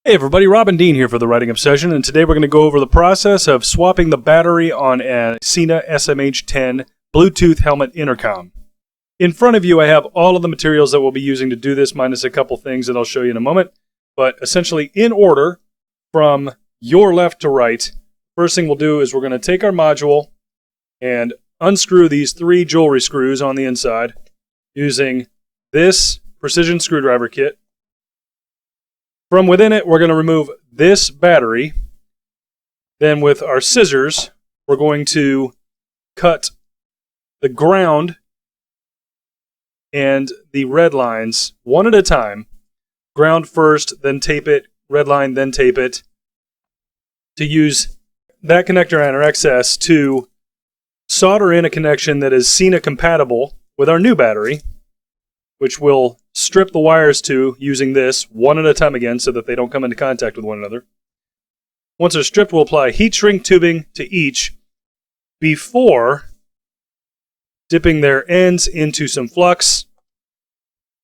Hey everybody, Rob and Dean here for the Writing Obsession, and today we're going to go over the process of swapping the battery on a Sena SMH10 Bluetooth helmet intercom. In front of you I have all of the materials that we'll be using to do this, minus a couple things that I'll show you in a moment, but essentially in order from your left to right. First thing we'll do is we're going to take our module and unscrew these 3 jewelry screws on the inside using this precision screwdriver kit. From within it, we're going to remove this battery. Then with our scissors, we're going to cut the ground and the red lines one at a time. Ground first, then tape it, red line, then tape it. To use that connector and our excess to solder in a connection that is Sena compatible with our new battery, which we'll strip the wires to using this one at a time again so that they don't come into contact with one another. Once they're stripped, we'll apply heat shrink tubing to each before dipping their ends into some flux,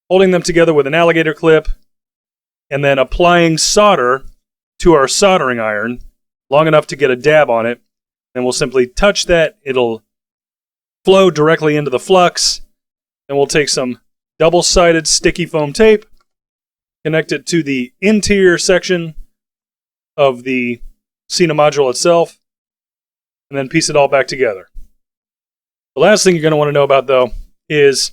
holding them together with an alligator clip, and then applying solder to our soldering iron long enough to get a dab on it. Then we'll simply touch that. It'll flow directly into the flux. Then we'll take some double-sided sticky foam tape, connect it to the interior section of the Sena module itself, and then piece it all back together. The last thing you're going to want to know about, though, is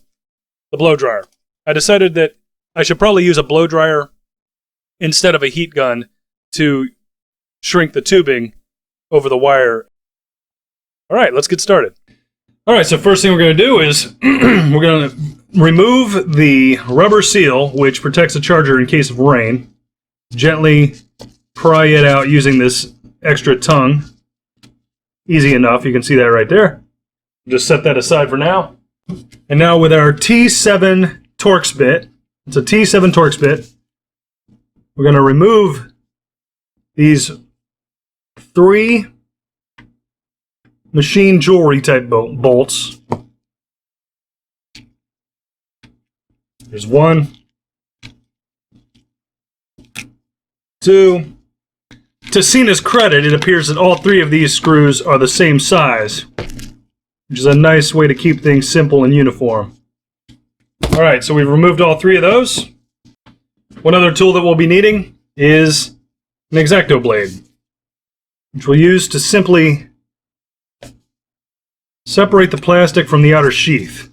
the blow dryer. I decided that I should probably use a blow dryer instead of a heat gun to shrink the tubing over the wire. All right, let's get started. All right, so first thing we're going to do is we're going to remove the rubber seal, which protects the charger in case of rain. Gently pry it out using this extra tongue. Easy enough, you can see that right there. Just set that aside for now. And now with our T7 Torx bit, it's a T7 Torx bit, we're going to remove these 3 machine jewelry type bolts. There's 1, 2. To Sena's credit, it appears that all 3 of these screws are the same size, which is a nice way to keep things simple and uniform. Alright, so we've removed all 3 of those. One other tool that we'll be needing is an X-Acto blade, which we'll use to simply separate the plastic from the outer sheath.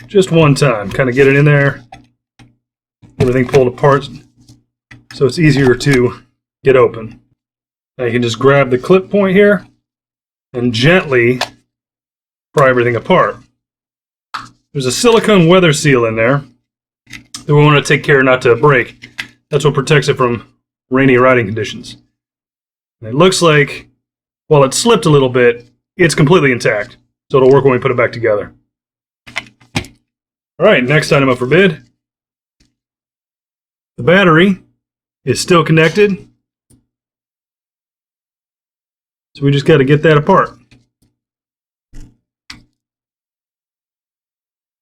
Just one time, kind of get it in there, everything pulled apart so it's easier to get open. Now you can just grab the clip point here and gently pry everything apart. There's a silicone weather seal in there that we want to take care not to break. That's what protects it from rainy riding conditions. And it looks like, while it slipped a little bit, it's completely intact, so it'll work when we put it back together. Alright, next item up for bid. The battery is still connected, so we just got to get that apart.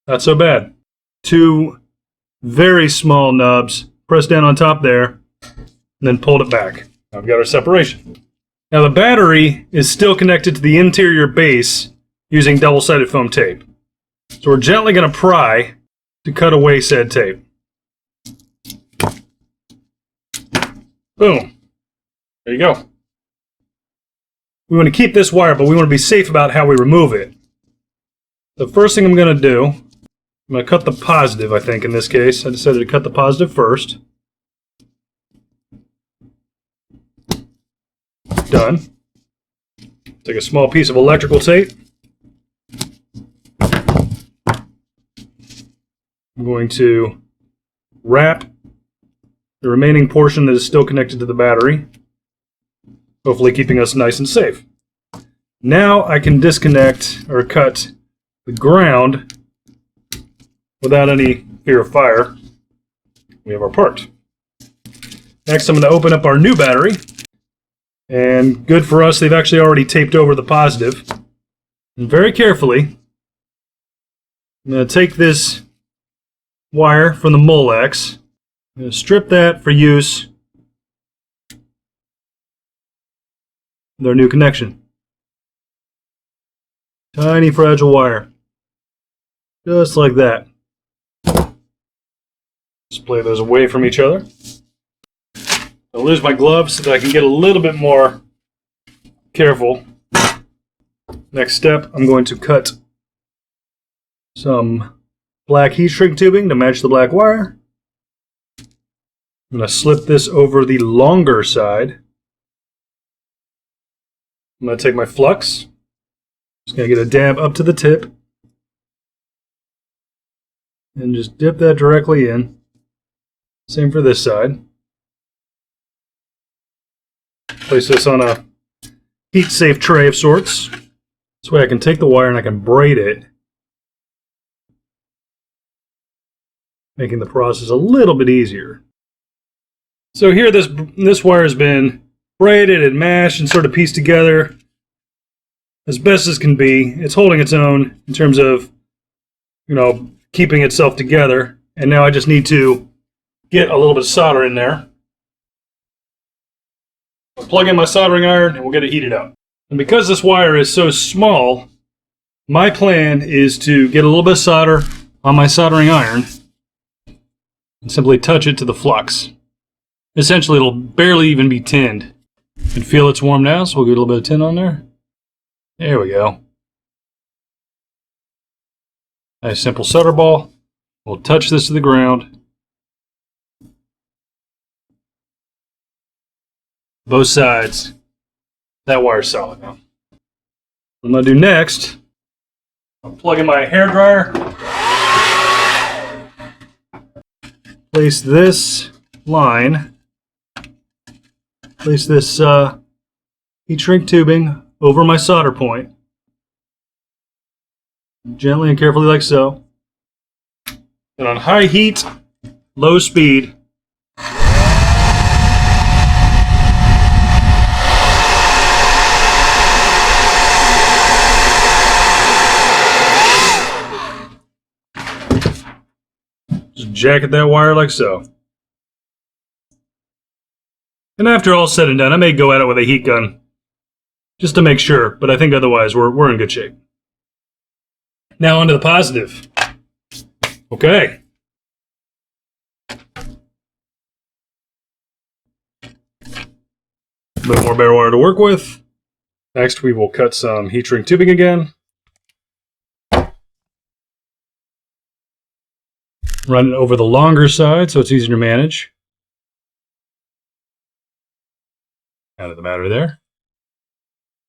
Not so bad. 2 very small nubs, press down on top there, and then pulled it back. Now we've got our separation. Now the battery is still connected to the interior base using double-sided foam tape. So we're gently going to pry to cut away said tape. Boom. There you go. We want to keep this wire, but we want to be safe about how we remove it. The first thing I'm going to do, I'm going to cut the positive, I think, in this case. I decided to cut the positive first. Done. Take a small piece of electrical tape. I'm going to wrap the remaining portion that is still connected to the battery, hopefully keeping us nice and safe. Now I can disconnect or cut the ground without any fear of fire. We have our part. Next I'm going to open up our new battery, and good for us, they've actually already taped over the positive. And very carefully, I'm going to take this wire from the Molex. I'm going to strip that for use with our new connection. Tiny fragile wire. Just like that. Just play those away from each other. I'll lose my gloves so that I can get a little bit more careful. Next step, I'm going to cut some black heat shrink tubing to match the black wire. I'm going to slip this over the longer side. I'm going to take my flux. Just going to get a dab up to the tip. And just dip that directly in. Same for this side. Place this on a heat-safe tray of sorts. This way I can take the wire and I can braid it, making the process a little bit easier. So here this wire has been braided and mashed and sort of pieced together as best as can be. It's holding its own in terms of, keeping itself together. And now I just need to get a little bit of solder in there. I'll plug in my soldering iron and we'll get it heated up. And because this wire is so small, my plan is to get a little bit of solder on my soldering iron and simply touch it to the flux. Essentially, it'll barely even be tinned. You can feel it's warm now, so we'll get a little bit of tin on there. There we go. Nice simple solder ball. We'll touch this to the ground. Both sides. That wire's solid now. What I'm going to do next, I'll plug in my hair dryer. Place this line. Place this heat shrink tubing over my solder point. Gently and carefully like so. And on high heat, low speed, just jacket that wire like so. And after all said and done, I may go at it with a heat gun just to make sure, but I think otherwise we're in good shape. Now on to the positive. Okay. A bit more bare wire to work with. Next we will cut some heat shrink tubing again. Run it over the longer side so it's easier to manage. Out of the matter there.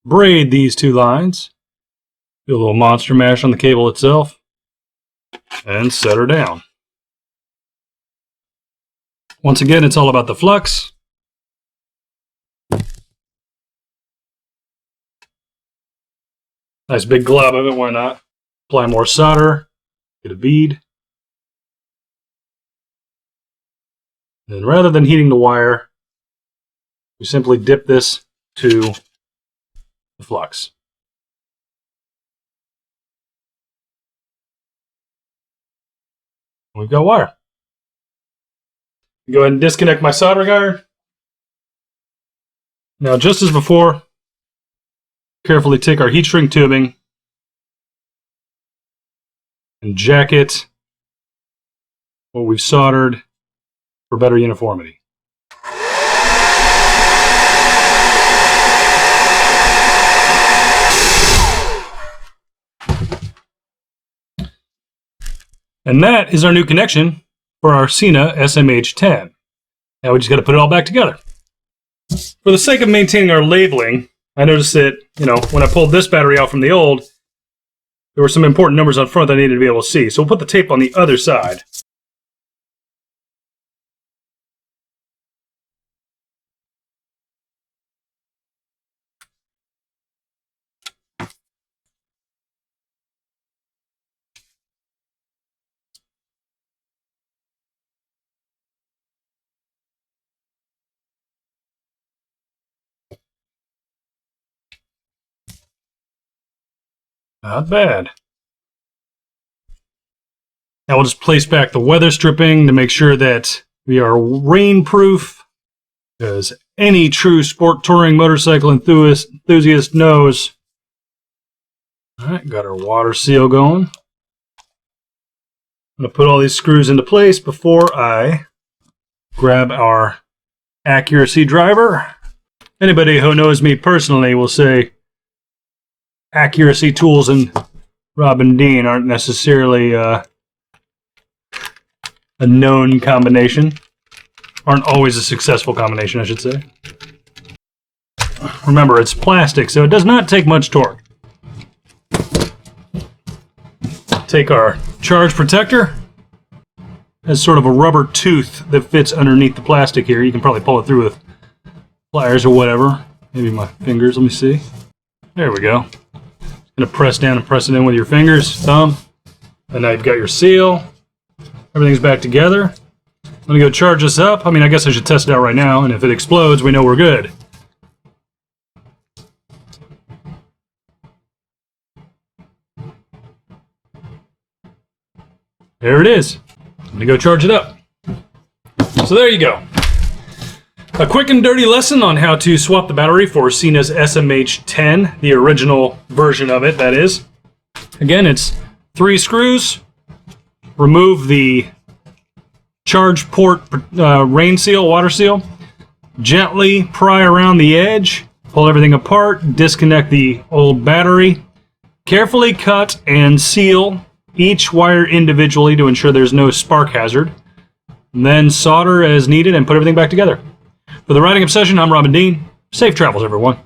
Braid these two lines. Do a little monster mash on the cable itself. And set her down. Once again, it's all about the flux. Nice big glob of it, why not? Apply more solder. Get a bead. And rather than heating the wire, we simply dip this to the flux. We've got wire. Go ahead and disconnect my soldering iron. Now, just as before, carefully take our heat shrink tubing and jacket what we've soldered for better uniformity. And that is our new connection for our Sena SMH10. Now we just got to put it all back together. For the sake of maintaining our labeling, I noticed that, when I pulled this battery out from the old, there were some important numbers on front that I needed to be able to see. So we'll put the tape on the other side. Not bad. Now we'll just place back the weather stripping to make sure that we are rainproof, because any true sport touring motorcycle enthusiast knows. All right, got our water seal going. I'm going to put all these screws into place before I grab our accuracy driver. Anybody who knows me personally will say accuracy tools and Robin Dean aren't necessarily a known combination. Aren't always a successful combination, I should say. Remember, it's plastic, so it does not take much torque. Take our charge protector. Has sort of a rubber tooth that fits underneath the plastic here. You can probably pull it through with pliers or whatever. Maybe my fingers, let me see. There we go. Gonna press down and press it in with your fingers, thumb. And now you've got your seal. Everything's back together. I'm gonna go charge this up. I mean, I guess I should test it out right now, and if it explodes, we know we're good. There it is. I'm gonna go charge it up. So there you go. A quick and dirty lesson on how to swap the battery for Sena's SMH10, the original version of it, that is. Again, it's 3 screws. Remove the charge port rain seal, water seal. Gently pry around the edge. Pull everything apart. Disconnect the old battery. Carefully cut and seal each wire individually to ensure there's no spark hazard. And then solder as needed and put everything back together. For the Riding Obsession, I'm Robin Dean. Safe travels, everyone.